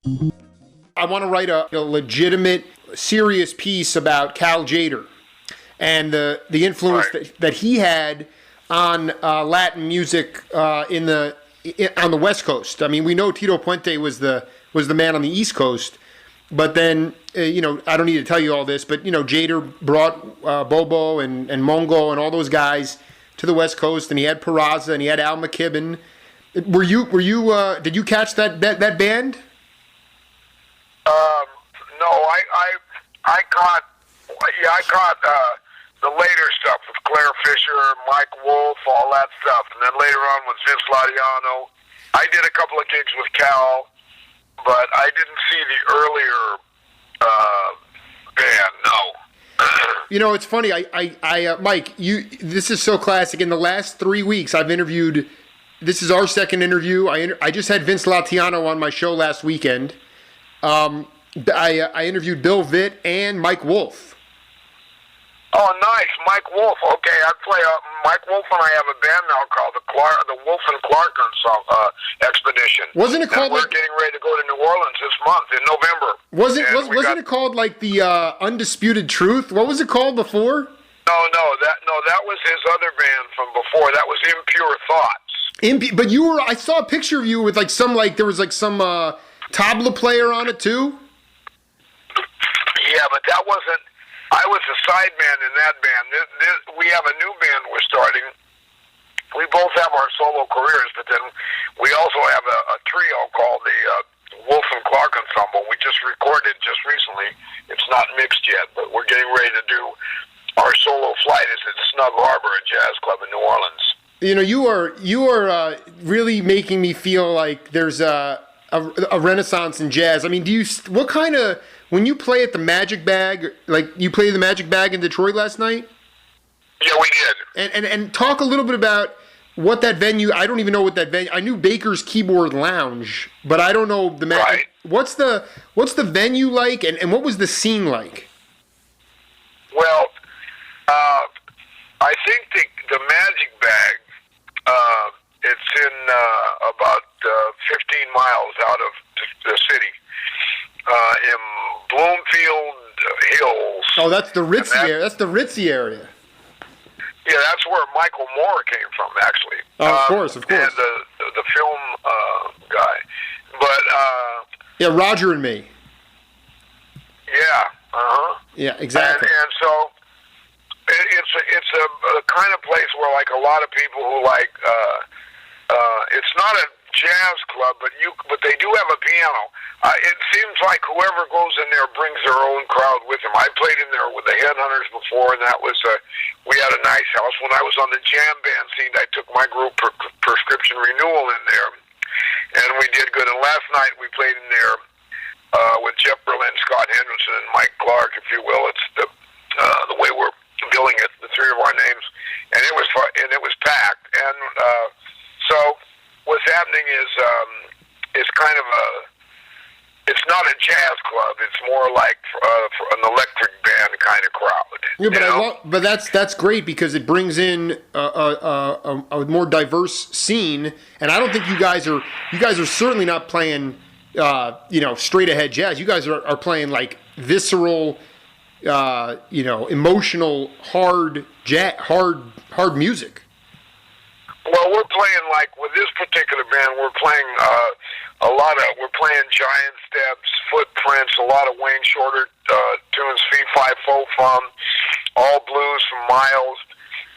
I want to write a legitimate, serious piece about Cal Tjader and the influence that he had on Latin music on the West Coast. I mean, we know Tito Puente was the man on the East Coast, but then I don't need to tell you all this, but Tjader brought Bobo and Mongo and all those guys to the West Coast, and he had Peraza and he had Al McKibben. Were you? Did you catch that band? No, I caught the later stuff with Claire Fisher, Mike Wolf, all that stuff, and then later on with Vince Latiano. I did a couple of gigs with Cal, but I didn't see the earlier band. No. It's funny. I Mike, this is so classic. In the last 3 weeks, I've interviewed. This is our second interview. I just had Vince Latiano on my show last weekend. I interviewed Bill Vitt and Mike Wolf. Oh, nice, Mike Wolf. Okay, I play. Mike Wolf and I have a band now called the Wolf and Clark Expedition. Wasn't it called? We're getting ready to go to New Orleans this month in November. Wasn't it called like the Undisputed Truth? What was it called before? No, that was his other band from before. That was Impure Thoughts. But you were. I saw a picture of you with there was some tabla player on it too. Yeah, but that wasn't. I was a sideman in that band. We have a new band we're starting. We both have our solo careers, but then we also have a trio called the Wolf and Clark Ensemble. We just recorded just recently. It's not mixed yet, but we're getting ready to do our solo flight. Is at Snug Harbor, a jazz club in New Orleans. You are really making me feel like there's a renaissance in jazz. I mean, when you play at the Magic Bag, like you played the Magic Bag in Detroit last night? Yeah, we did. And talk a little bit about what that venue. I don't even know what that venue. I knew Baker's Keyboard Lounge, but I don't know the Magic. Right. What's the venue like, and what was the scene like? Well, I think the Magic Bag. It's in about 15 miles out of the city, in Bloomfield Hills. Oh, that's the Ritzy area. That's the Ritzy area. Yeah, that's where Michael Moore came from, actually. Oh, of course. And the film guy, but yeah, Roger and Me. Yeah. Yeah, exactly. And so it's a kind of place where like a lot of people who like. It's not a jazz club, but they do have a piano. It seems like whoever goes in there brings their own crowd with them. I played in there with the Headhunters before, and that was we had a nice house. When I was on the jam band scene, I took my group Prescription Renewal in there, and we did good. And last night we played in there with Jeff Berlin, Scott Henderson, and Mike Clark, if you will. It's the way we're billing it, the three of our names, and it was fun, and it was packed. And so what's happening is it's kind of it's not a jazz club. It's more like an electric band kind of crowd. Yeah, but that's great because it brings in a more diverse scene. And I don't think you guys are certainly not playing straight ahead jazz. You guys are playing like visceral, emotional, hard music. Well, we're playing like with this particular band. We're playing we're playing Giant Steps, Footprints, a lot of Wayne Shorter tunes, Fee Fi Fo Fum, all blues from Miles.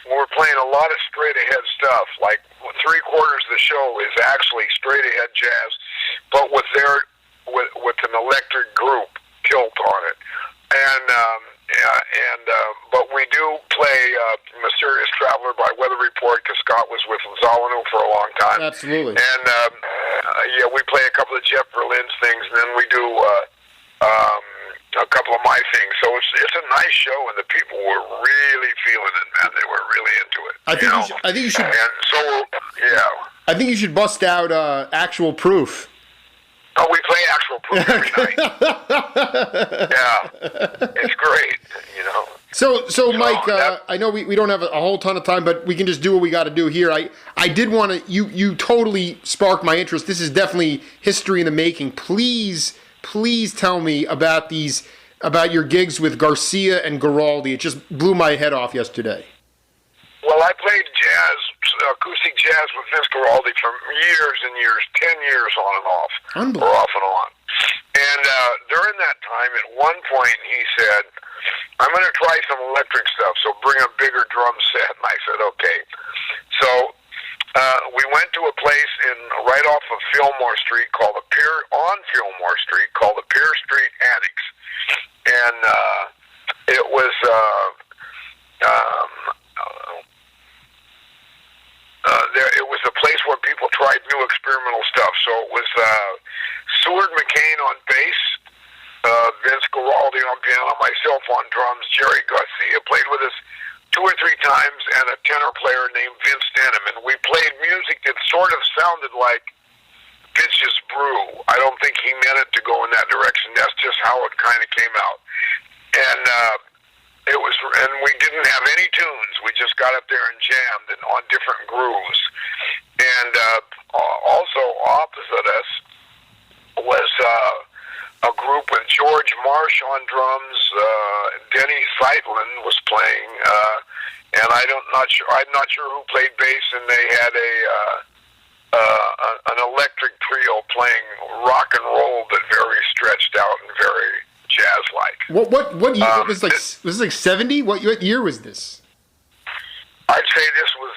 We're playing a lot of straight ahead stuff. Like 3/4 of the show is actually straight ahead jazz, but with an electric group tilt on it, but we do play Mysterious Traveler by Weather Report because Scott was with Zawanu for a long time. Absolutely. And we play a couple of Jeff Berlin's things, and then we do a couple of my things. So it's a nice show, and the people were really feeling it, man. They were really into it. I think you should. And so, yeah. I think you should bust out Actual Proof. Oh, we play Actual Proof every night. Yeah, it's great, So Mike, I know we don't have a whole ton of time, but we can just do what we got to do here. I did want to, you totally sparked my interest. This is definitely history in the making. Please tell me about your gigs with Garcia and Giraldi. It just blew my head off yesterday. Well, I played acoustic jazz with Vince Giraldi for years and years, 10 years on and off, or off and on. And during that time, at one point, he said, I'm going to try some electric stuff, so bring a bigger drum set. And I said, okay. So we went to a place right off of Fillmore Street called the Pier Street Annex. And it was it was a place where people tried new experimental stuff. So it was Seward McCain on bass, Vince Giraldi on piano, myself on drums, Jerry Garcia played with us 2 or 3 times, and a tenor player named Vince Denham. And we played music that sort of sounded like Vince's Brew. I don't think he meant it to go in that direction. That's just how it kind of came out. And we didn't have any tunes. We just got up there and jammed on different grooves. And also opposite us was a group with George Marsh on drums. Denny Zeitlin was playing, and I'm not sure who played bass. And they had an electric trio playing rock and roll, but very stretched out and very jazz-like. What year? Was this like 70? What year was this? I'd say this was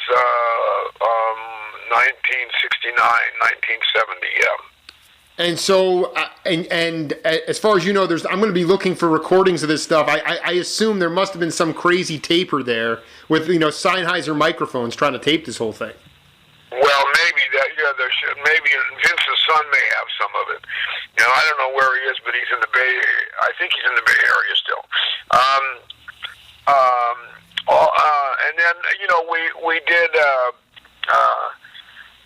1969, 1970. Yeah. And so, and as far as you know, I'm going to be looking for recordings of this stuff. I assume there must have been some crazy taper there with Sennheiser microphones trying to tape this whole thing. Well, maybe that. Yeah, there should. Maybe Vince's son may have some of it. I don't know where he is, but he's in the Bay Area. I think he's in the Bay Area still. And then we did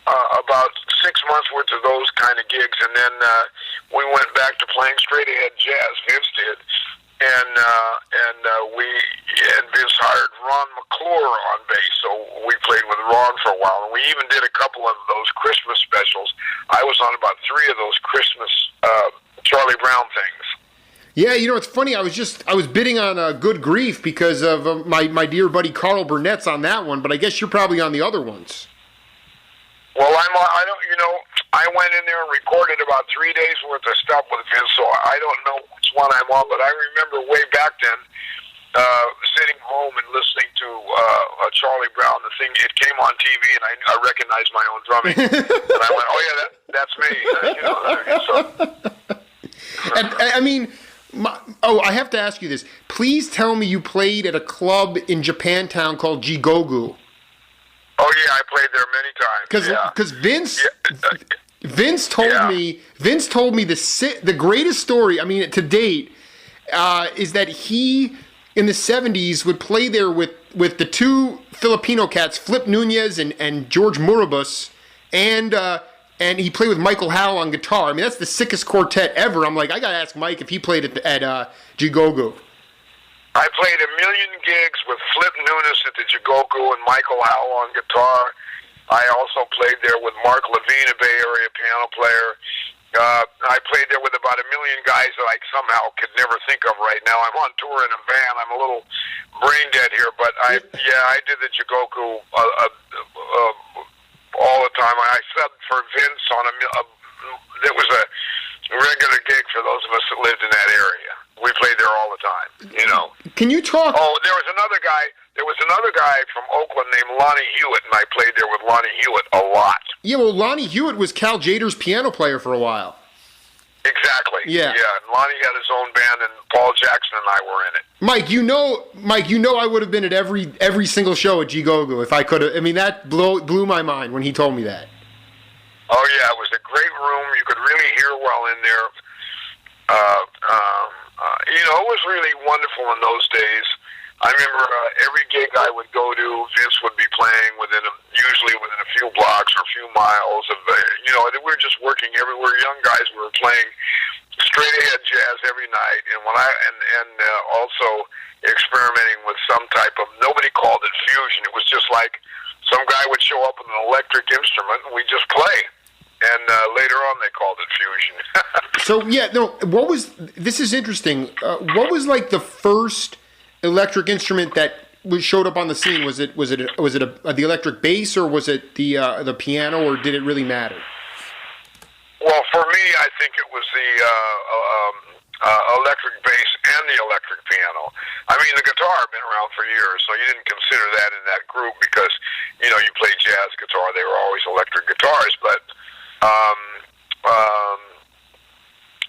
about 6 months worth of those kind of gigs, and then we went back to playing straight ahead jazz. Vince did, and Vince hired Ron McClure on bass, so we played with Ron for a while, and we even did a couple of those Christmas specials. I was on about 3 of those Christmas Charlie Brown things. Yeah, it's funny. I was bidding on Good Grief because of my dear buddy Carl Burnett's on that one, but I guess you're probably on the other ones. Well, I went in there and recorded about 3 days worth of stuff with Vince, so I don't know which one I'm on, but I remember way back then sitting home and listening to Charlie Brown. The thing, it came on TV, and I recognized my own drumming, and I went, "Oh yeah, that's me." And I mean, I have to ask you this. Please tell me you played at a club in Japantown called Gee-Go-Goo. Oh yeah, I played there many times. Because Vince told me the greatest story, I mean, to date, is that he in the 70s would play there with the 2 Filipino cats, Flip Nunez and George Murabus, and he played with Michael Howell on guitar. I mean, that's the sickest quartet ever. I'm like, I gotta ask Mike if he played at Gee-Go-Goo. I played a million gigs with Flip Nunez at the Gee-Go-Goo and Michael Howell on guitar. I also played there with Mark Levine, a Bay Area piano player. I played there with about a million guys that I somehow could never think of right now. I'm on tour in a van. I'm a little brain dead here, but I did the Gee-Go-Goo all the time. I subbed for Vince on there was a regular gig for those of us that lived in that area. We played there all the time, Can you talk? Oh, there was another guy from Oakland named Lonnie Hewitt, and I played there with Lonnie Hewitt a lot. Yeah, well, Lonnie Hewitt was Cal Jader's piano player for a while. Exactly. Yeah. And Lonnie had his own band, and Paul Jackson and I were in it. Mike, I would have been at every single show at Gee-Go-Goo if I could have. I mean, that blew my mind when he told me that. Oh yeah, it was a great room. You could really hear well in there. It was really wonderful in those days. I remember every gig I would go to, Vince would be playing usually within a few blocks or a few miles of. We were just working everywhere. Young guys, we were playing straight ahead jazz every night, and also experimenting with some type of, nobody called it fusion. It was just like some guy would show up with an electric instrument and we just play. And later on they called it fusion. So this is interesting. What was like the first electric instrument that showed up on the scene? Was it the electric bass, or was it the piano, or did it really matter? Well, for me, I think it was the electric bass and the electric piano. I mean, the guitar had been around for years, so you didn't consider that in that group because, you play jazz guitar. They were always electric guitars. But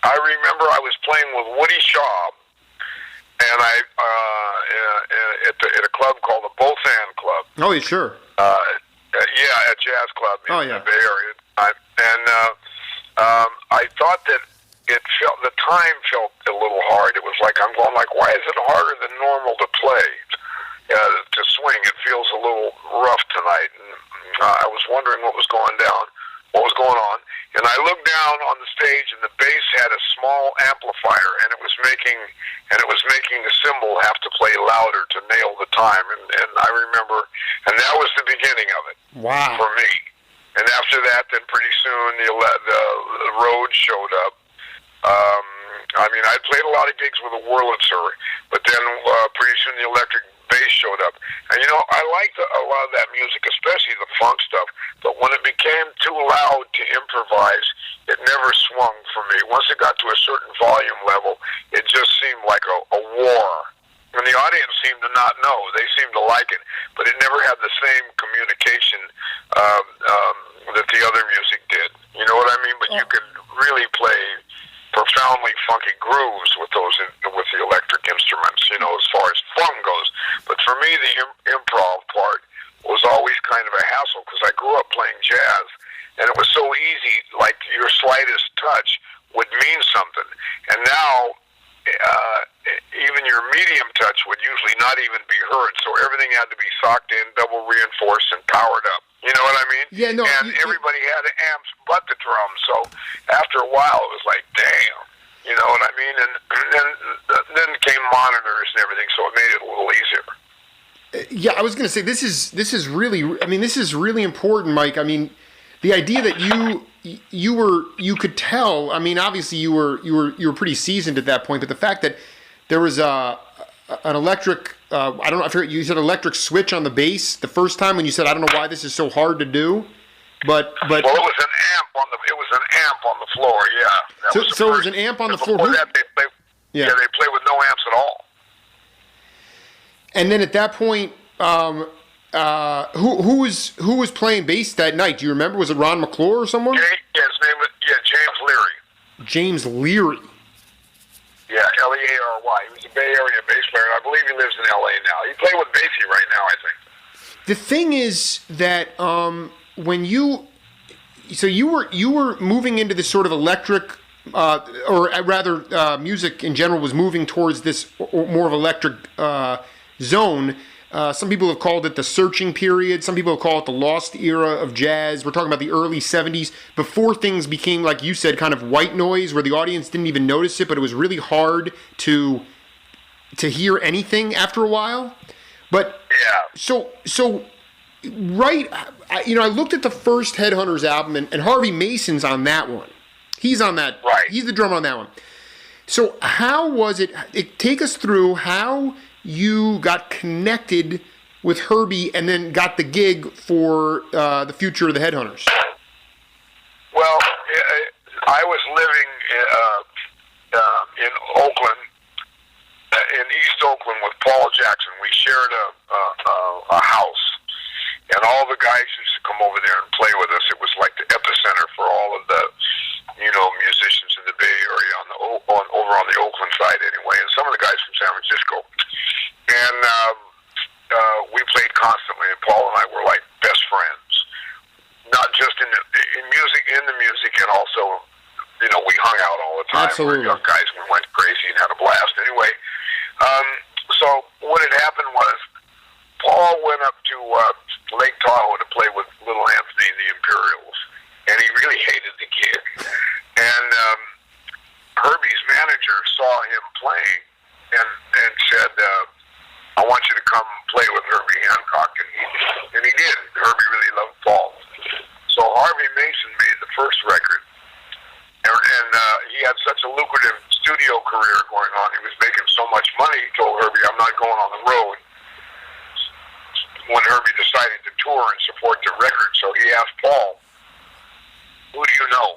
I remember I was playing with Woody Shaw, and at a club called the Both And Club. Oh, yeah, sure. A jazz club in the Bay Area. I thought that the time felt a little hard. It was like I'm going like, why is it harder than normal to play, to swing? It feels a little rough tonight. And I was wondering what was going on. And I looked down on the stage, and the bass had a small amplifier, and it was making the cymbal have to play louder to nail the time. And I remember, and that was the beginning of it. Wow. For me. And after that, then pretty soon the Rhodes showed up. I played a lot of gigs with a Wurlitzer, but then pretty soon the electric bass showed up. And I liked a lot of that music, especially the funk stuff. But when it became too loud to improvise, it never swung for me. Once it got to a certain volume level, it just seemed like a war. And the audience seemed to not know. They seemed to like it, but it never had the same communication that the other music did. You know what I mean? But you could really play profoundly funky grooves with the electric instruments, as far as fun goes. But for me, the improv part was always kind of a hassle because I grew up playing jazz, and it was so easy, like your slightest touch would mean something. And now, even your medium touch would usually not even be heard, so everything had to be socked in, double reinforced, and powered up. You know what I mean? Yeah, no. And everybody had amps but the drums, so after a while it was like, damn. You know what I mean? And then came monitors and everything, so it made it a little easier. Yeah, I was going to say this is really important, Mike. I mean, the idea that you could tell. I mean, obviously you were pretty seasoned at that point, but the fact that there was an electric, I forget, you said electric switch on the bass the first time when you said, I don't know why this is so hard to do, but well, it was an amp on the floor, yeah. So it was an amp on the floor. Before that, they play with no amps at all. And then at that point, who was playing bass that night? Do you remember? Was it Ron McClure or someone? His name was James Leary. James Leary. Yeah, Leary. He was a Bay Area bass player, and I believe he lives in LA now. He plays with Basie right now, I think. The thing is that when you were moving into this sort of electric, or rather, music in general was moving towards this more of electric zone. Some people have called it the searching period. Some people have called it the lost era of jazz. We're talking about the early 70s, before things became, like you said, kind of white noise, where the audience didn't even notice it, but it was really hard to hear anything after a while. But yeah. So right, I looked at the first Headhunters album, and Harvey Mason's on that one. He's on that. Right. He's the drummer on that one. So how was it? Take us through how you got connected with Herbie and then got the gig for the future of the Headhunters. Well, I was living in Oakland, in East Oakland with Paul Jackson. We shared a house, and all the guys used to come over there and play with us. It was like the epicenter for all of the, musicians in the Bay Area over on the Oakland side anyway, and some of the guys from San Francisco. And we played constantly, and Paul and I were like best friends. Not just in the music, and also, we hung out all the time. Absolutely. We were young guys, we went crazy and had a blast. Anyway, so what had happened was Paul went up to Lake Tahoe to play with Little Anthony and the Imperials, and he really hated the gig. And Herbie manager saw him playing and said, I want you to come play with Herbie Hancock, and he did. Herbie really loved Paul. So Harvey Mason made the first record, and he had such a lucrative studio career going on. He was making so much money. He told Herbie, I'm not going on the road. When Herbie decided to tour and support the record, so he asked Paul, who do you know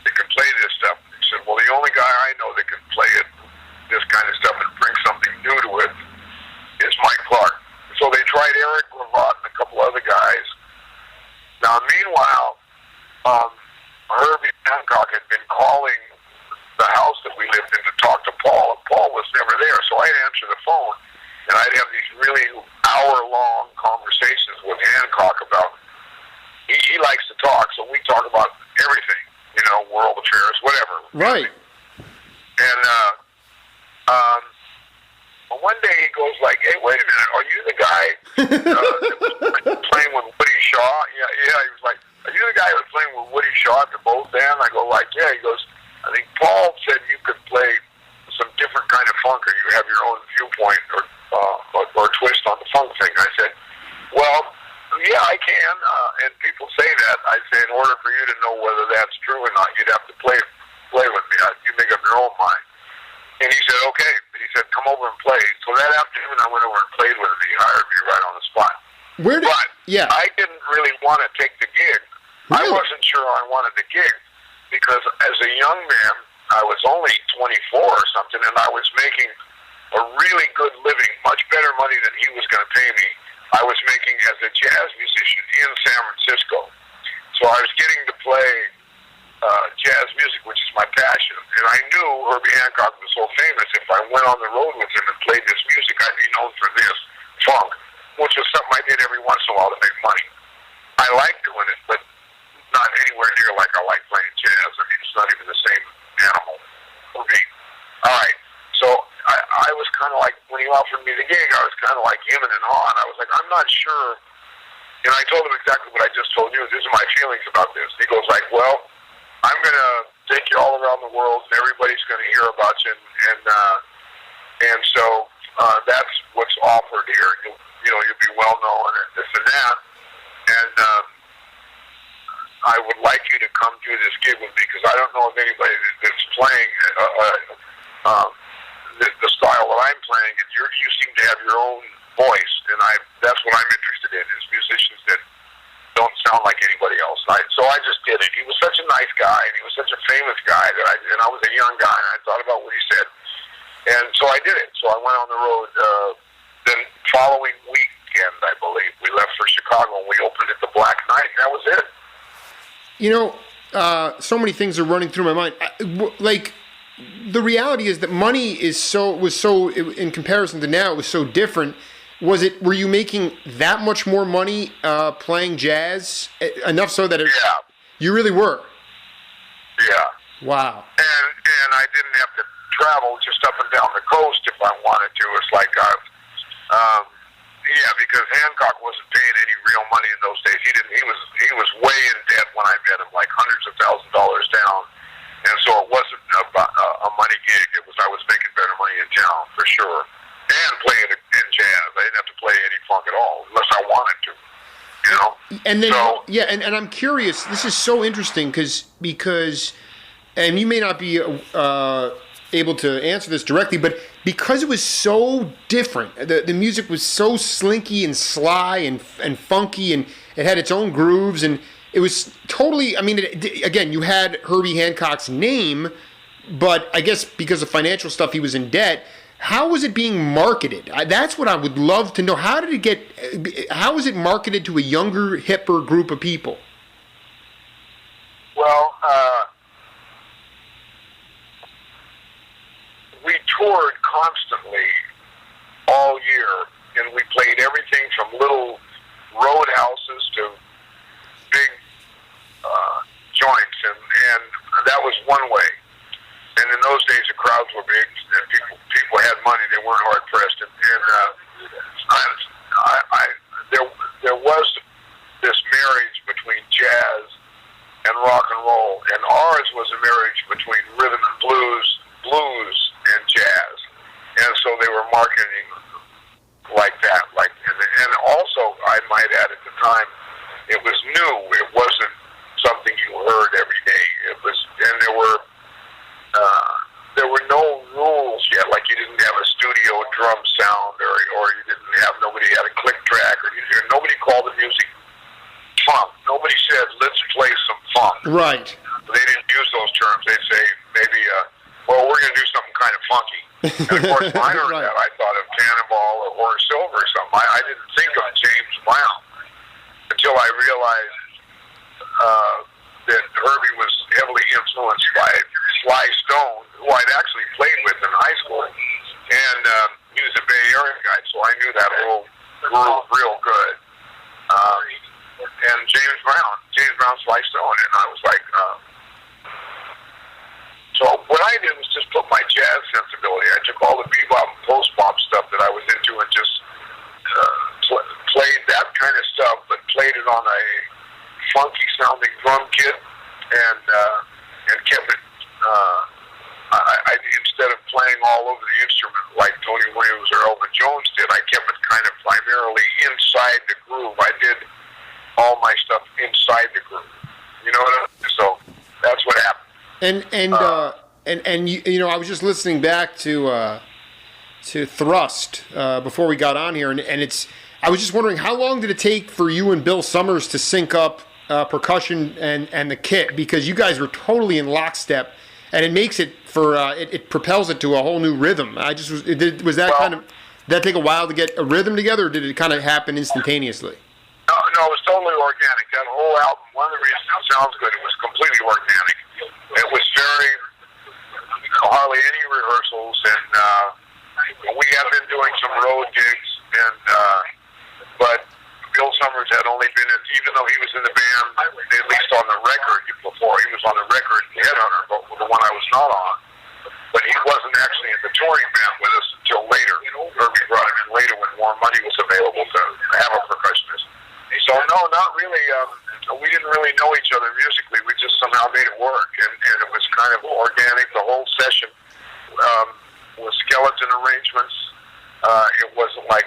that can play this stuff? He said, well, the only guy I know that can play it, this kind of stuff, and bring something new to it is Mike Clark. So they tried Eric Gravatt and a couple other guys. Now, meanwhile, Herbie Hancock had been calling the house that we lived in to talk to Paul, and Paul was never there. So I'd answer the phone, and I'd have these really hour-long conversations with Hancock about, he likes to talk, so we talk about everything, world affairs, whatever. Right. And one day he goes like, hey, wait a minute, are you the guy that was playing with Woody Shaw? Yeah, he was like, are you the guy who was playing with Woody Shaw at the Boat Band? I go like, yeah. He goes, I think Paul said you could play some different kind of funk, or you have your own viewpoint or twist on the funk thing. I said, well, yeah, I can, and people say that. I say, in order for you to know whether that's true or not, you'd have to play with me. You make up your own mind. And he said, okay. He said, come over and play. So that afternoon, I went over and played with him. He hired me right on the spot. I didn't really want to take the gig. Really? I wasn't sure I wanted the gig because as a young man, I was only 24 or something, and I was making a really good living, much better money than he was going to pay me. I was making as a jazz musician in San Francisco. So I was getting to play jazz music, which is my passion. And I knew Herbie Hancock was so famous, if I went on the road with him and played this music, I'd be known for this funk, which was something I did every once in a while to make money. I like doing it, but not anywhere near like I like playing jazz. I mean, it's not even the same animal for me. All right. So I was kind of like, when he offered me the gig, I was kind of like him and hawing. I was like, I'm not sure. And I told him exactly what I just told you. These are my feelings about this. He goes like, well, I'm going to take you all around the world, and everybody's going to hear about you, and so that's what's offered here. You'll be well known and this and that, and I would like you to come do this gig with me because I don't know of anybody that's playing the style that I'm playing, and you seem to have your own voice, and that's what I'm interested in is musicians that don't sound like anybody else. So I just did it. He was such a nice guy, and he was such a famous guy and I was a young guy, and I thought about what he said. And so I did it. So I went on the road. Then following weekend, I believe, we left for Chicago, and we opened at the Black Knight, and that was it. So many things are running through my mind. Like, the reality is that money was so, in comparison to now, it was so different. Were you making that much more money playing jazz? Enough so that you really were? Yeah. Wow. And I didn't have to travel just up and down the coast if I wanted to. It's like, because Hancock wasn't paying any real money in those days. He was way in debt when I met him, like hundreds of $1,000s down. And so it wasn't a money gig. I was making better money in town, for sure. And playing in jazz. I didn't have to play any funk at all, unless I wanted to, And then, and I'm curious, this is so interesting, because, and you may not be able to answer this directly, but because it was so different, the music was so slinky and sly and funky, and it had its own grooves, and it was totally, again, you had Herbie Hancock's name, but I guess because of financial stuff, he was in debt. How was it being marketed? That's what I would love to know. How was it marketed to a younger, hipper group of people? Well, we toured constantly all year, and we played everything from little roadhouses to big joints, and that was one way. And in those days, the crowds were big, and people had money. They weren't hard pressed. And there was this marriage between jazz and rock and roll, and ours was a marriage between rhythm and blues Right. They didn't use those terms. They'd say maybe, well, we're going to do something kind of funky. And of course, when I heard Right. that, I thought of Cannonball or Horace Silver or something. I didn't think of James Brown until I realized that Herbie was heavily influenced by Sly Stone, who I'd actually played with in high school, and he was a Bay Area guy, so I knew that whole groove real good. And James Brown, Sly Stone, and I was like, so what I did was just put my jazz sensibility. I took all the bebop and post-bop stuff that I was into and just played that kind of stuff, but played it on a funky-sounding drum kit, and kept it. I instead of playing all over the instrument like Tony Williams or Elvin Jones did, I kept it kind of primarily inside the groove. I did all my stuff inside the groove. You know what I mean? So that's what happened. And you know, I was just listening back to Thrust before we got on here, and it's. I was just wondering, how long did it take for you and Bill Summers to sync up percussion and the kit, because you guys were totally in lockstep, and it makes it for it propels it to a whole new rhythm. Was that kind of, did that take a while to get a rhythm together, or did it kind of happen instantaneously? No, it was totally organic. That whole album, one of the reasons it sounds good, it was completely organic. It was hardly any rehearsals, and we have been doing some road gigs, but Bill Summers had only been in, even though he was in the band, at least on the record before, he was on the record Headhunter, but the one I was not on. But he wasn't actually in the touring band with us until later. Herbie brought him in later when more money was available to have a percussionist. So no, not really. We didn't really know each other musically. We just somehow made it work, and it was kind of organic. The whole session was skeleton arrangements. It wasn't like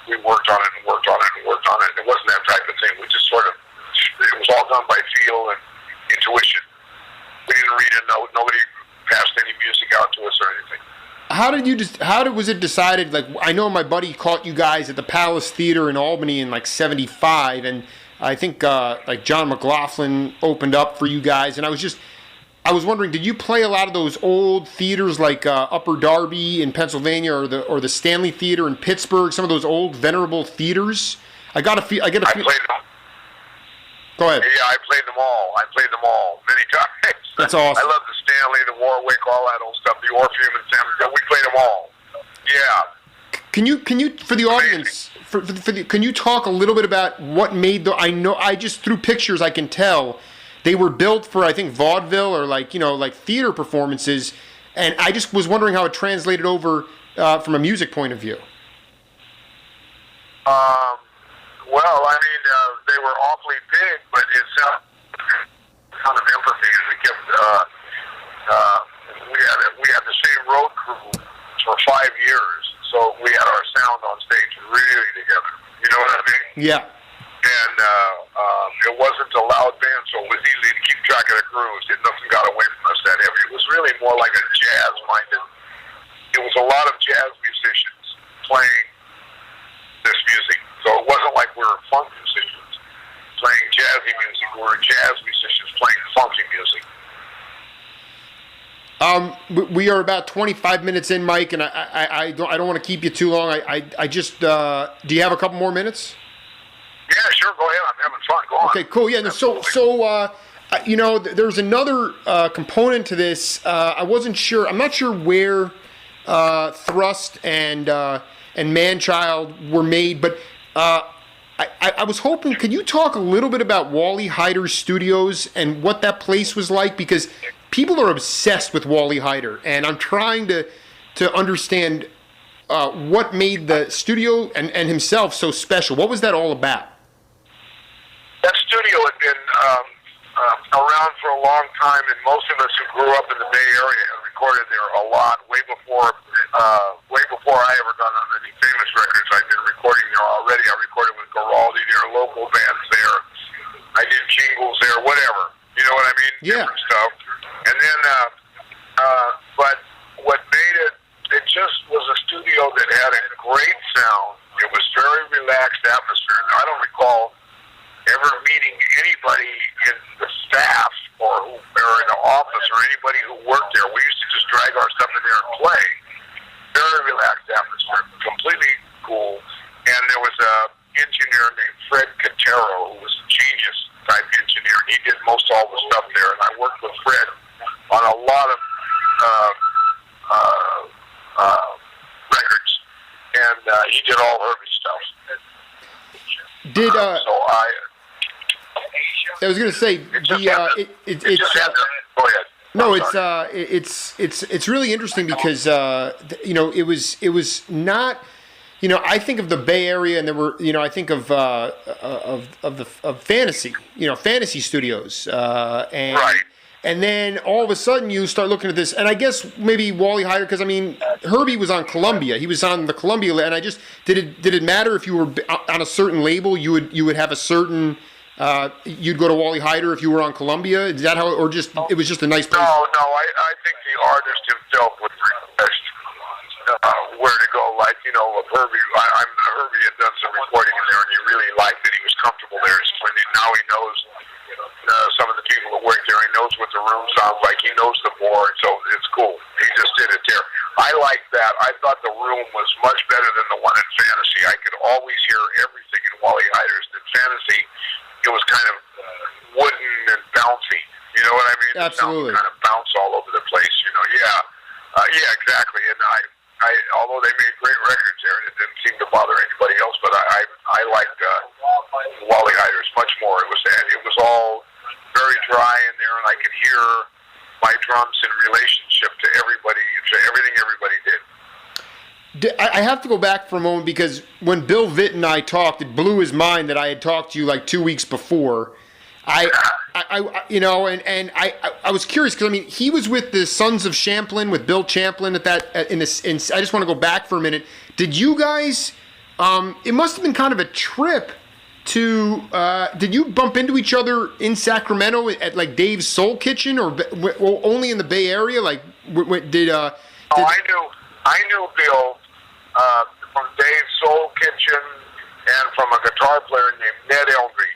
we worked on it and worked on it and worked on it. It wasn't that type of thing. We just sort of, it was all done by feel and intuition. We didn't read a note. Nobody passed any music out to us or anything. How was it decided? Like, I know my buddy caught you guys at the Palace Theater in Albany in like '75, and I think like John McLaughlin opened up for you guys, and I was wondering, did you play a lot of those old theaters like Upper Darby in Pennsylvania, or the Stanley Theater in Pittsburgh? Some of those old venerable theaters. I played them. Go ahead. Yeah, I played them all many times. That's awesome. I love the Stanley, the Warwick, all that old stuff, the Orpheum and San Francisco. We played them all. Yeah. Can you for the audience, can you talk a little bit about what made I just through pictures I can tell they were built for, I think, vaudeville or like theater performances, and I just was wondering how it translated over from a music point of view. Well, I mean, they were awfully big, but it's a ton of empathy. We kept, we had the same road crew for 5 years, so we had our sound on stage really together. You know what I mean? Yeah. And it wasn't a loud band, so it was easy to keep track of the grooves. Nothing got away from us that heavy. It was really more like a jazz-minded. It was a lot of jazz musicians playing this music. So it wasn't like we were funk musicians playing jazzy music. We were jazz musicians playing funky music. We are about 25 minutes in, Mike, and I don't want to keep you too long. I just do you have a couple more minutes? Yeah, sure. Go ahead. I'm having fun. Go on. Okay, cool. Yeah. So you know, there's another component to this. I wasn't sure. I'm not sure where Thrust and Manchild were made, but I was hoping, could you talk a little bit about Wally Heider's studios and what that place was like? Because people are obsessed with Wally Heider, and I'm trying to understand what made the studio and himself so special. What was that all about? That studio had been around for a long time, and most of us who grew up in the Bay Area recorded there a lot, way before I ever got on any famous records. I'd been recording there already. I recorded with Garaldi there, local bands there. I did jingles there, whatever. You know what I mean? Yeah. Different stuff. And then, but what made it just was a studio that had a great sound. It was very relaxed atmosphere. I don't recall ever meeting anybody anybody who worked there. We used to just drag our stuff in there and play. Very relaxed atmosphere, completely cool. And there was a engineer named Fred Catero, who was a genius type engineer. He did most all the stuff there, and I worked with Fred on a lot of records, and he did all Herbie's stuff. I was going to say go ahead. No, it's really interesting because it was not. I think of the Bay Area, and there were I think of fantasy fantasy studios, and right. And then all of a sudden you start looking at this, and I guess maybe Wally Heider, because Herbie was on Columbia. He was on the Columbia, and did it matter if you were on a certain label? You would have a certain. You'd go to Wally Heider if you were on Columbia. Is that how, or just it was just a nice place? No. I think the artist himself would request where to go. Like of Herbie, Herbie had done some recording in there, and he really liked it. He was comfortable there. So now he knows some of the people that work there. He knows what the room sounds like. He knows the board, so it's cool. He just did it there. I like that. I thought the room was much better than the one in Fantasy. I could always hear everything in Wally Heider's. In Fantasy, it was kind of wooden and bouncy. You know what I mean? Absolutely. It kind of bounce all over the place. Yeah, exactly. And I although they made great records there, it didn't seem to bother anybody else. But I liked Wally Heider's much more. It was all very dry in there, and I could hear my drums in relationship to everything everybody did. I have to go back for a moment because when Bill Vitt and I talked, it blew his mind that I had talked to you like 2 weeks before. I was curious because he was with the Sons of Champlin with Bill Champlin at that. I just want to go back for a minute. Did you guys? It must have been kind of a trip to. Did you bump into each other in Sacramento at like Dave's Soul Kitchen or only in the Bay Area? Like, I knew Bill from Dave's Soul Kitchen and from a guitar player named Ned Eldridge.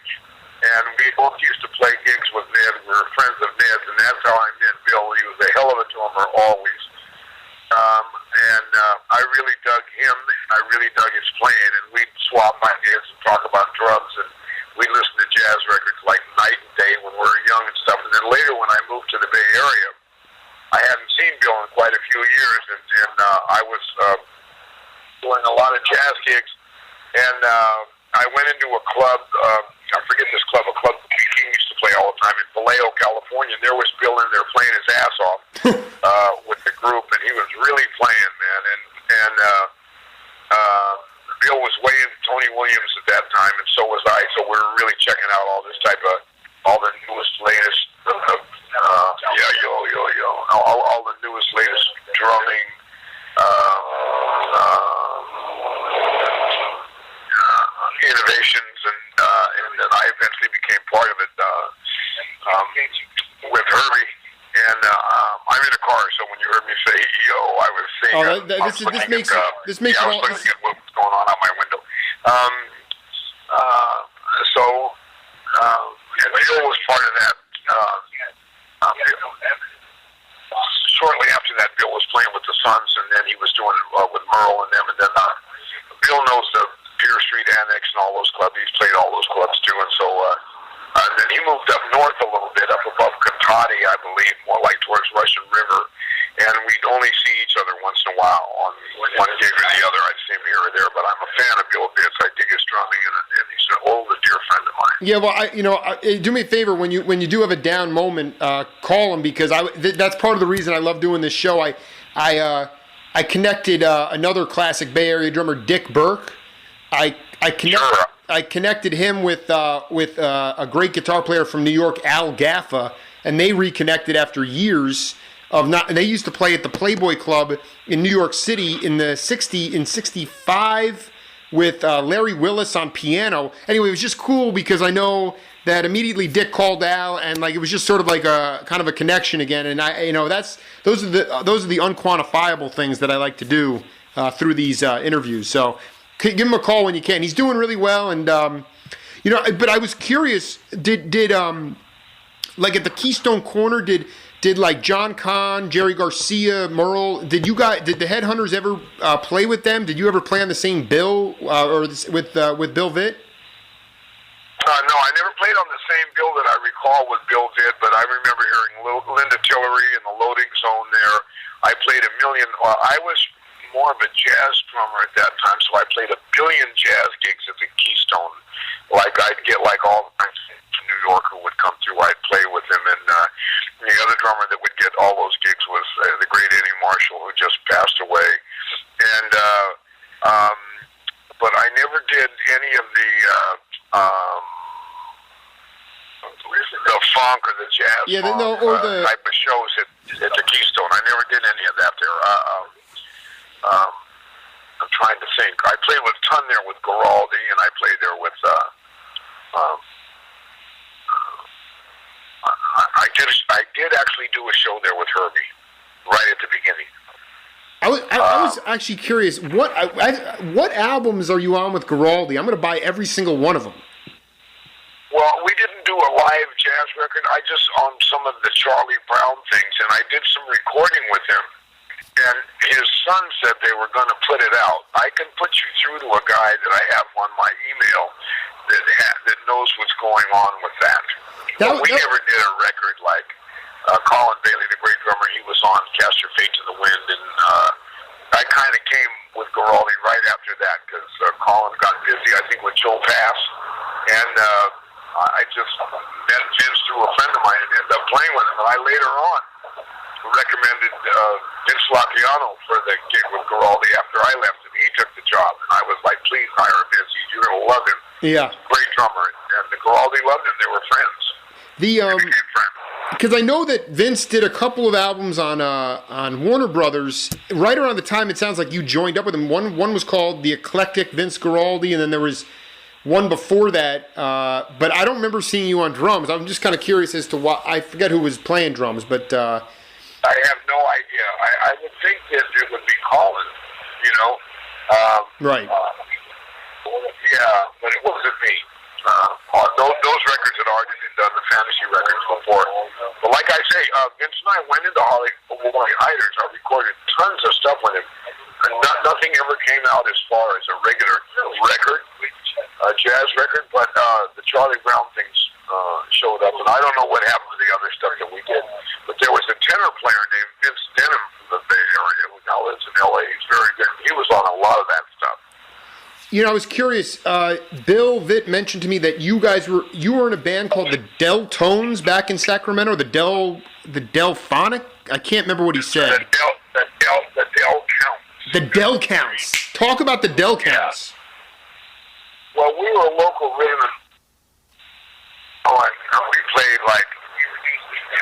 And we both used to play gigs with Ned. We were friends of Ned's, and that's how I met Bill. He was a hell of a drummer always. I really dug him. I really dug his playing, and we'd swap ideas and talk about drums, and we'd listen to jazz records like night and day when we were young and stuff. And then later when I moved to the Bay Area, I hadn't seen Bill in quite a few years, and I was doing a lot of jazz gigs, and I went into a club, I forget this club, a club that King used to play all the time in Vallejo, California, and there was Bill in there playing his ass off with the group, and he was really playing, man, and Bill was way into Tony Williams at that time, and so was I, so we were really checking out all this type of, all the newest, latest, all the newest, latest drumming, innovations, and then I eventually became part of it with Herbie. And I'm in a car, so when you heard me say "yo," I was saying, this makes I was looking at what was going on out my window. And Bill was part of that. Shortly after that, Bill was playing with the Sons, and then he was doing it with Merle and them. And then Bill knows the Pier Street Annex and all those clubs. He's played all those clubs too, and so then he moved up north a little bit, up above Cotati, I believe, more like towards Russian River, and we'd only see each other once in a while on one gig or the other. I'd see him here or there, but I'm a fan of Bill Bitts. I dig his drumming, and he's an old and dear friend of mine. Yeah, well, do me a favor when you do have a down moment, call him because that's part of the reason I love doing this show. I connected another classic Bay Area drummer, Dick Burke. I connected him with a great guitar player from New York, Al Gaffa, and they reconnected after years of not. And they used to play at the Playboy Club in New York City in '65 with Larry Willis on piano. Anyway, it was just cool because I know that immediately Dick called Al, and like it was just sort of like a kind of a connection again. And those are the unquantifiable things that I like to do through these interviews. So. Give him a call when you can. He's doing really well, and but I was curious. Did like at the Keystone Corner? Did did like John Kahn, Jerry Garcia, Merle? Did the Headhunters ever play with them? Did you ever play on the same bill with Bill Vitt? No, I never played on the same bill that I recall what Bill did, but I remember hearing Linda Tillery in the loading zone there. I played a million. I was more of a jazz drummer at that time, so I played a billion jazz gigs at the Keystone. Like I'd get like all kinds from New York who would come through. I'd play with him, and the other drummer that would get all those gigs was the great Eddie Marshall, who just passed away. And but I never did any of the funk or the jazz type of shows at the Keystone. I never did any of that there. I'm trying to think. I played with Ton there with Giraldi, and I played there with I did actually do a show there with Herbie right at the beginning. I was actually curious. What albums are you on with Giraldi? I'm going to buy every single one of them. Well, we didn't do a live jazz record. I just on some of the Charlie Brown things, and I did some recording with him. And his son said they were going to put it out. I can put you through to a guy that I have on my email that knows what's going on with that. We never did a record like Colin Bailey, the great drummer. He was on Cast Your Fate to the Wind, and I kind of came with Giraldi right after that because Colin got busy, I think, with Joe Pass. And I just met Vince through a friend of mine and ended up playing with him. And I later on recommended Vince Lacchiano for the gig with Giraldi after I left, and he took the job. And I was like, please hire Vince. You're going to love him. Yeah. Great drummer. And the Giraldi loved him. They were friends. Because I know that Vince did a couple of albums on Warner Brothers right around the time it sounds like you joined up with him. One was called The Eclectic Vince Giraldi, and then there was one before that, but I don't remember seeing you on drums. I'm just kind of curious as to why. I forget who was playing drums, but I have no idea. I would think that it would be Colin, right. Yeah, but it wasn't me. Those records had already been done, the fantasy records before. But like I say, Vince and I went into Headhunters. I recorded tons of stuff with him. And nothing ever came out as far as a regular record, a jazz record, but the Charlie Brown things showed up. And I don't know what happened to the other stuff that we did. But there was a tenor player named Vince Denham from the Bay Area who now lives in L.A. He's very good. He was on a lot of that stuff. I was curious. Bill Vitt mentioned to me that you were in a band called the Dell Tones back in Sacramento. The Delphonic. I can't remember what he said. The Dell Counts. The Dell Counts. Talk about the Dell Counts. Yeah. Well, we were a local rhythm. We played like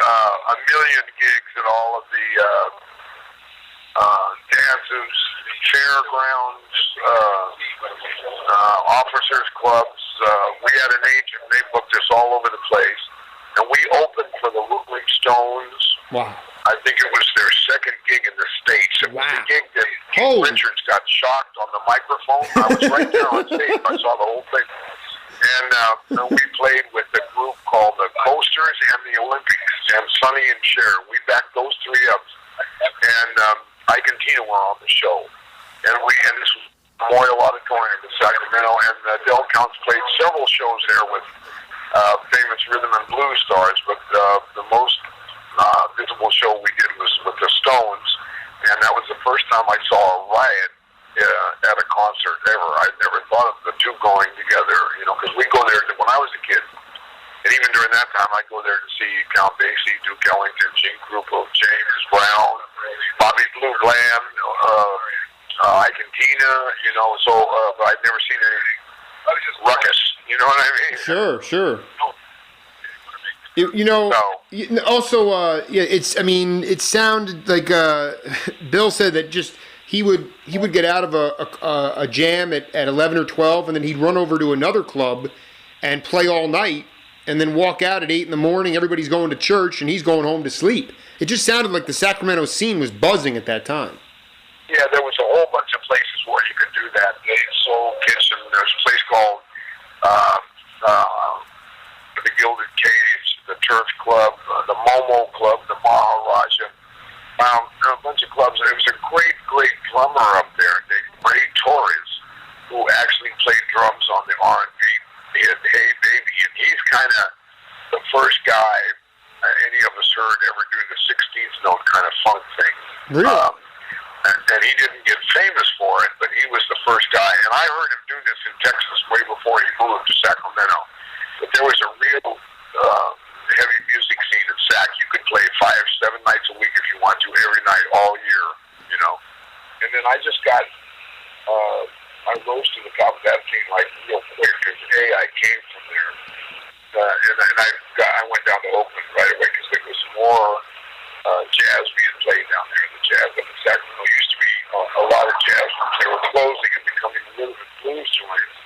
a million gigs at all of the dances, fairgrounds, officers' clubs. We had an agent. They booked us all over the place. And we opened for the Rolling Stones. Wow. I think it was their second gig in the States. It was the gig that Keith Richards got shocked on the microphone. I was right there on stage. I saw the whole thing. And we played with a group called the Coasters and the Olympics, and Sonny and Cher. We backed those three up. And Ike and Tina were on the show. And this was Memorial Auditorium in Sacramento, and Dell Counts played several shows there with famous rhythm and blues stars, but the most visible show we did was with the Stones, and that was the first time I saw a riot at a concert ever. I'd never thought of the two going together, because we go there when I was a kid, and even during that time, I'd go there to see Count Basie, Duke Ellington, Gene Krupa, James Brown, Bobby Blue Bland, Ike and Tina, but I'd never seen anything ruckus, you know what I mean? Sure. It sounded like Bill said that just he would get out of a jam at 11 or 12, and then he'd run over to another club and play all night, and then walk out at 8 in the morning. Everybody's going to church, and he's going home to sleep. It just sounded like the Sacramento scene was buzzing at that time. Yeah, there was a whole bunch of places where you could do that. The Soul Kitchen. There's a place called the Gilded Cage. the Turf Club, the Momo Club, the Maharaja, a bunch of clubs. There was a great, great drummer up there named Ray Torres, who actually played drums on the R&B hit Hey Baby, and he's kind of the first guy any of us heard ever do the 16th note kind of funk thing. Really? And he didn't get famous for it, but he was the first guy. And I heard him do this in Texas way before he moved to Sacramento. But there was a real heavy music scene in Sac. You could play 5-7 nights a week if you want to, every night, all year, you know. And then I just got, I rose to the top of that scene like real quick because I came from there. And I went down to Oakland right away because there was more jazz being played down there. The jazz up in Sacramento used to be a lot of jazz rooms. They were closing and becoming rhythm and blues joints.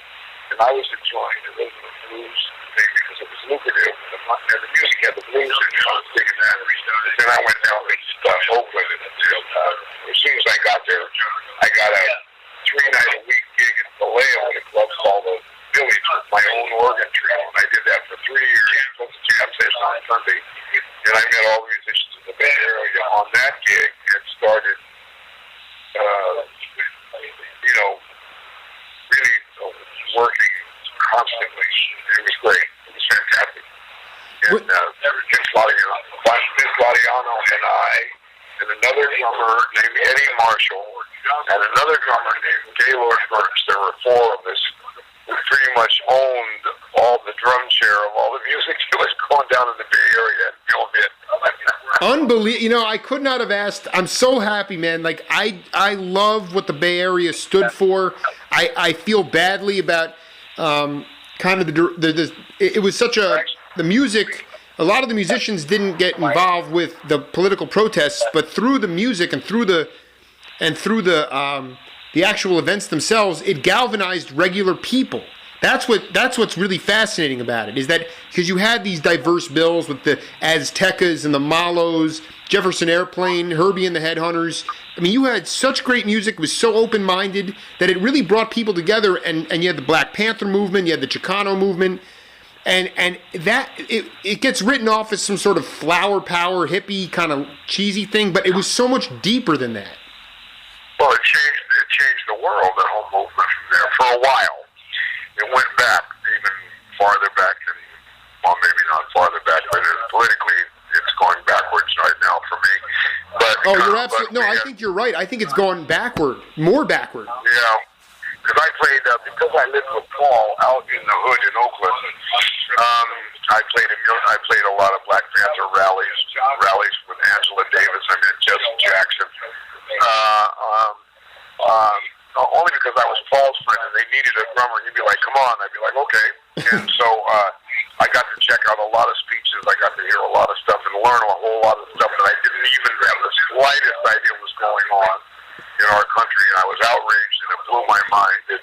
And I was enjoying the rhythm and blues thing because it was lucrative. And the music had the blues in it. I was digging that. And then I went down to Oakland. And as soon as I got there, I got a 3-night-a-week gig in Vallejo at a club called the Village with my own organ trio. And I did that for 3 years. Plus a jam session on Sunday. And I met all the musicians in the Bay Area on that gig and started, really working constantly. It was great. It was fantastic. And Vince Ladiano and I, and another drummer named Eddie Marshall, and another drummer named Gaylord Burks. There were 4 of us. We pretty much owned all the drum chair of all the music that was going down in the Bay Area and filmed it. Unbelievable. I could not have asked. I'm so happy, man. Like, I love what the Bay Area stood for. I feel badly about kind of it was such the music. A lot of the musicians didn't get involved with the political protests, but through the music and through the actual events themselves, it galvanized regular people. That's what's really fascinating about it, is that because you had these diverse bills with the Aztecas and the Malos, Jefferson Airplane, Herbie and the Headhunters. I mean, you had such great music. It was so open-minded that it really brought people together. And you had the Black Panther movement, you had the Chicano movement, and that it gets written off as some sort of flower power hippie kind of cheesy thing, but it was so much deeper than that. Well, it changed the world, that whole movement from there for a while. It went back even farther back than, well, maybe not farther back, but politically it's going backwards right now for me. But you're absolutely no. I think you're right. I think it's going backward, more backward. Yeah, because I played because I lived with Paul out in the hood in Oakland. I played a lot of Black Panther rallies with Angela Davis. I met Jesse Jackson. Only because I was Paul's friend and they needed a drummer. He'd be like, "Come on." I'd be like, "Okay." And so I got to check out a lot of speeches. I got to hear a lot of stuff and learn a whole lot of stuff that I didn't even have the slightest idea was going on in our country. And I was outraged and it blew my mind. And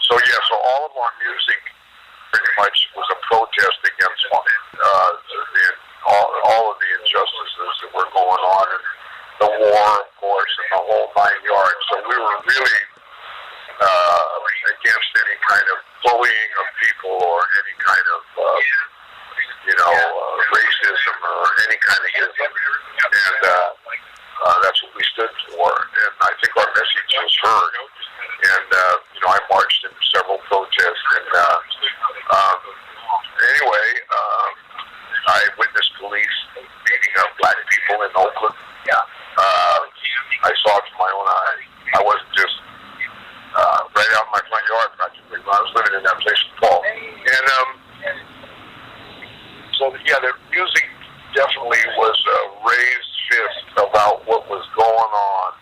so all of our music pretty much was a protest against all of the injustices that were going on and the war, of course, and the whole 9 yards. So we were really against any kind of bullying of people or any kind of, racism or any kind of ism. And that's what we stood for. And I think our message was heard. And, I marched in several protests. And anyway, I witnessed police beating up Black people in Oakland. I saw it with my own eyes. I wasn't just right out in my front yard practically. I was living in that place with Paul. And the music definitely was a raised fist about what was going on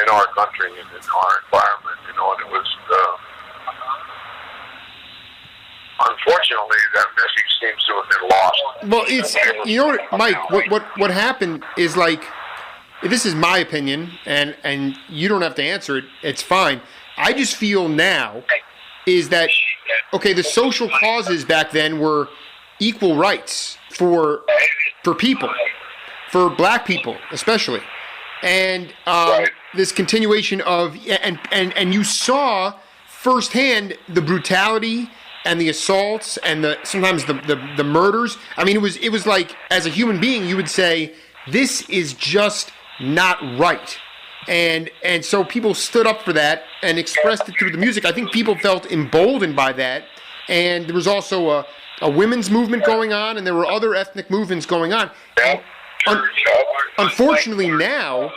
in our country and in our environment, and it was unfortunately that message seems to have been lost. Well, it's Mike, what happened is, like, this is my opinion, and you don't have to answer it. It's fine. I just feel now is that, okay, the social causes back then were equal rights for people, for Black people especially, and this continuation of and you saw firsthand the brutality and the assaults and sometimes the murders. I mean, it was like, as a human being, you would say, this is just not right. And so people stood up for that and expressed it through the music. I think people felt emboldened by that. And there was also a women's movement going on, and there were other ethnic movements going on. Unfortunately now,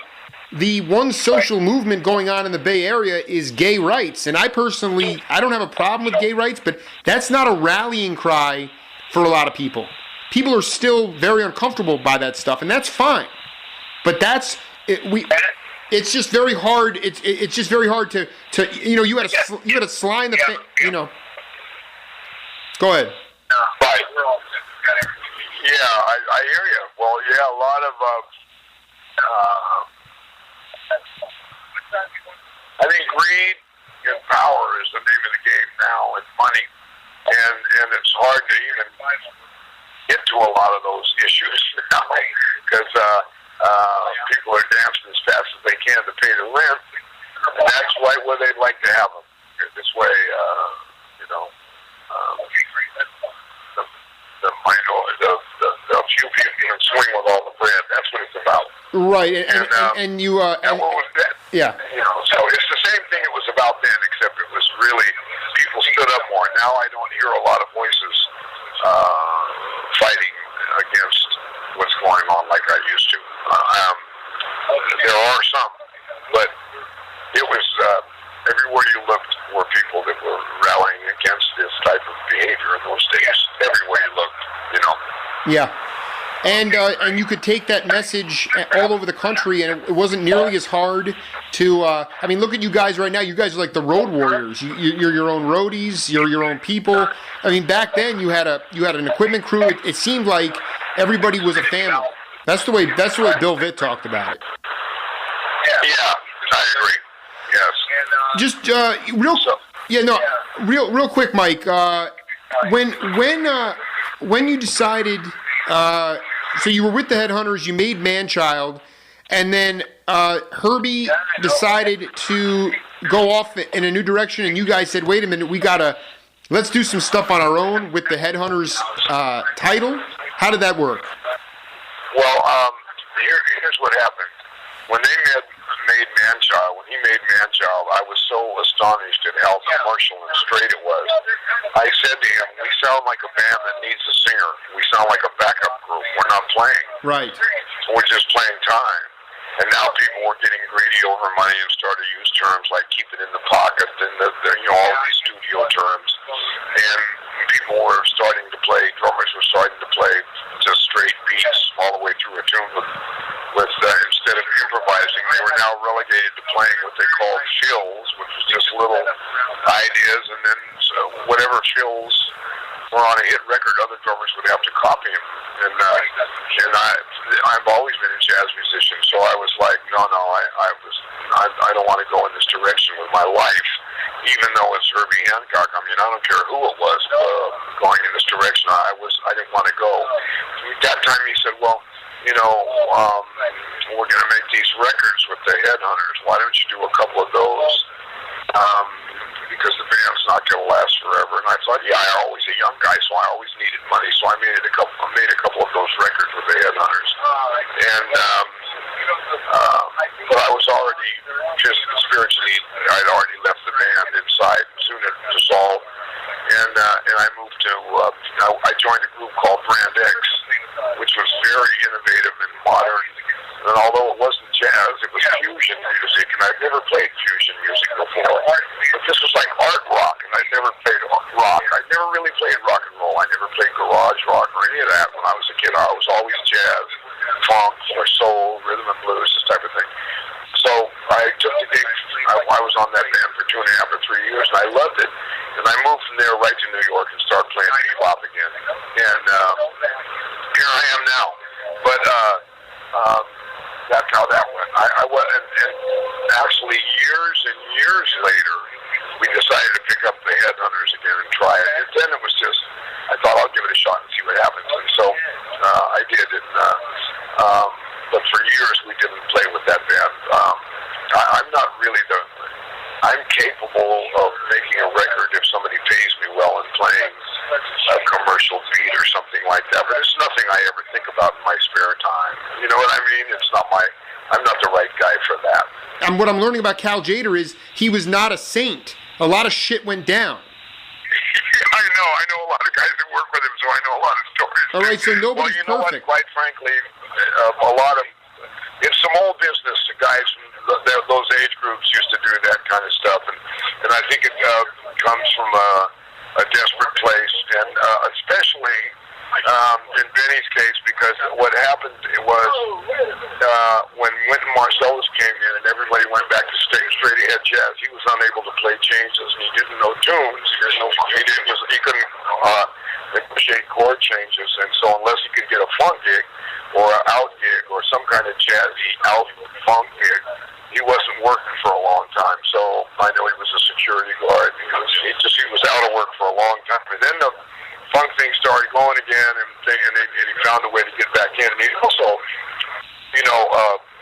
the one social movement going on in the Bay Area is gay rights. And I don't have a problem with gay rights, but that's not a rallying cry for a lot of people. People are still very uncomfortable by that stuff, and that's fine. But it's just very hard. It's just very hard to you had a sly in the face. Go ahead. Right. Yeah, I hear you. Well, yeah, a lot of I think greed and power is the name of the game now, and money, and it's hard to even get to a lot of those issues now because people are dancing as fast as they can to pay the rent, and that's where they'd like to have them. This way, the few people can swing with all the bread. That's what it's about. Right, and you what was that? Yeah. So it's the same thing it was about then, except it was really people stood up more. Now I don't hear a lot of voices fighting against what's going on like I used to. There are some, but it was everywhere you looked were people that were rallying against this type of behavior in those days. Everywhere you looked, Yeah. And you could take that message all over the country, and it wasn't nearly as hard to. I mean, look at you guys right now. You guys are like the road warriors. You're your own roadies. You're your own people. I mean, back then you had an equipment crew. It seemed like everybody was a family. That's the way Bill Vitt talked about it. Yeah, I agree. Yes. Just real quick, Mike. When you decided. So you were with the Headhunters, you made Man-Child, and then Herbie decided to go off in a new direction, and you guys said, wait a minute, let's do some stuff on our own with the Headhunters title. How did that work? Well, here's what happened. When they made Man-Child, when he made Man-Child, I was so astonished at how commercial and straight it was. I said to him, we sound like a band that needs a singer. We sound like a backup group. We're not playing. Right. We're just playing time. And now people were getting greedy over money and started to use terms like keep it in the pocket and all these studio terms. And people were starting to play, drummers were starting to play just straight beats all the way through a tune with instead of improvising, they were now relegated to playing what they called fills, which was just little ideas, and then whatever fills were on a hit record, other drummers would have to copy them. And I've always been a jazz musician, so I was like, no, I don't want to go in this direction with my life, even though it's Herbie Hancock. I mean, I don't care who it was going in this direction. I didn't want to go. At that time, he said, well, we're going to make these records with the Headhunters. Why don't you do a couple of those? Because the band's not going to last forever. And I thought, I always a young guy, so I always needed money. So I made a couple of those records with the Headhunters. And but I was already just spiritually, I'd already left the band inside, soon it dissolved. And I moved to, I joined a group called Brand X, which was very innovative and modern. And although it wasn't jazz, it was fusion music, and I'd never played fusion music before. But this was like art rock, and I'd never played rock. I'd never really played rock and roll. I never played garage rock or any of that when I was a kid. I was always jazz, funk, or soul, rhythm and blues, this type of thing. So I took the gig. I was on that band for 2.5 or 3 years, and I loved it. And I moved from there right to New York and started playing bebop again. And here I am now. But that's how that went. I went, and actually years and years later, we decided to pick up the Headhunters again and try it. And then it was just, I thought I'll give it a shot and see what happens. And so I did. And but for years we didn't play with that band. I'm not really I'm capable of making a record if somebody pays me well and playing a commercial beat or something like that. But it's nothing I ever think about in my spare time. You know what I mean? I'm not the right guy for that. And what I'm learning about Cal Tjader is he was not a saint. A lot of shit went down. I know a lot of guys that work with him, so I know a lot of stories. All right, so nobody's well, perfect. What, quite frankly, it's some old business. The guys from those age groups used to do that kind of stuff, and I think it comes from a desperate place, and especially in Benny's case, because what happened was when Wynton Marsalis came in and everybody went back to straight ahead jazz, he was unable to play changes and he didn't know tunes. He couldn't negotiate chord changes, and so unless he could get a funk gig or an out gig or some kind of jazzy out funk gig, he wasn't working for a long time. So I know he was a security guard. He was out of work for a long time, and then the funk thing started going again, and he found a way to get back in. And he also,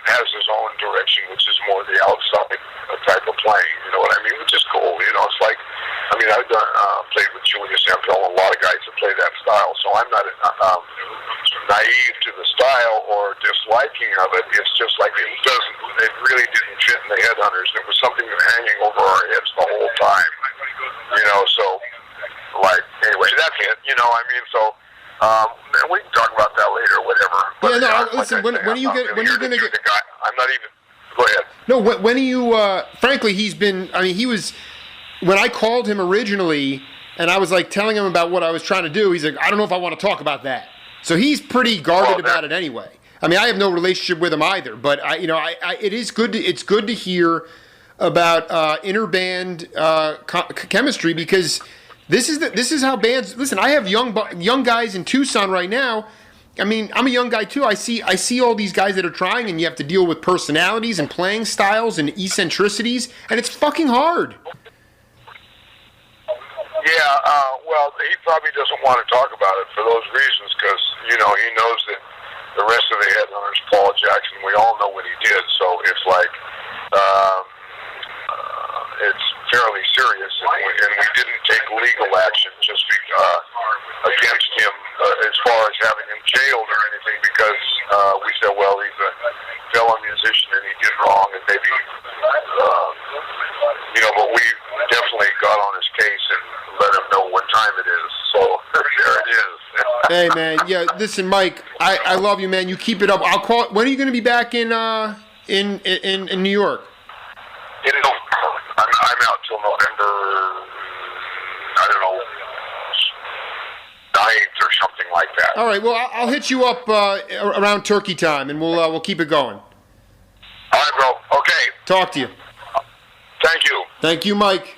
has his own direction, which is more the outside type of playing. You know what I mean? Which is cool. It's like, I've played with Julius Hemphill and a lot of guys that play that style. So I'm not naive to the style or disliking of it. It's just like it really didn't fit in the Headhunters. It was something that was hanging over our heads the whole time. So. Anyway, that's it. So we can talk about that later or whatever. But, listen. When are you going to get? I'm not even. Go ahead. No. When are you? Frankly, he's been. He was. When I called him originally, and I was like telling him about what I was trying to do. He's like, I don't know if I want to talk about that. So he's pretty guarded about it anyway. I have no relationship with him either. But it is good. It's good to hear about interband chemistry because. This is how bands listen. I have young guys in Tucson right now. I'm a young guy too. I see all these guys that are trying, and you have to deal with personalities and playing styles and eccentricities, and it's fucking hard. Yeah, well, he probably doesn't want to talk about it for those reasons because he knows that the rest of the Headhunters, Paul Jackson, we all know what he did. So it's like. It's fairly serious, and we didn't take legal action just against him as far as having him jailed or anything because we said, well, he's a fellow musician and he did wrong, and maybe, but we definitely got on his case and let him know what time it is. So there it is. Hey, man, yeah, listen, Mike, I love you, man. You keep it up. I'll call. When are you going to be back in New York? I'm out till November, I don't know, 9th or something like that. All right, well, I'll hit you up around turkey time, and we'll keep it going. All right, bro. Okay. Talk to you. Thank you. Thank you, Mike.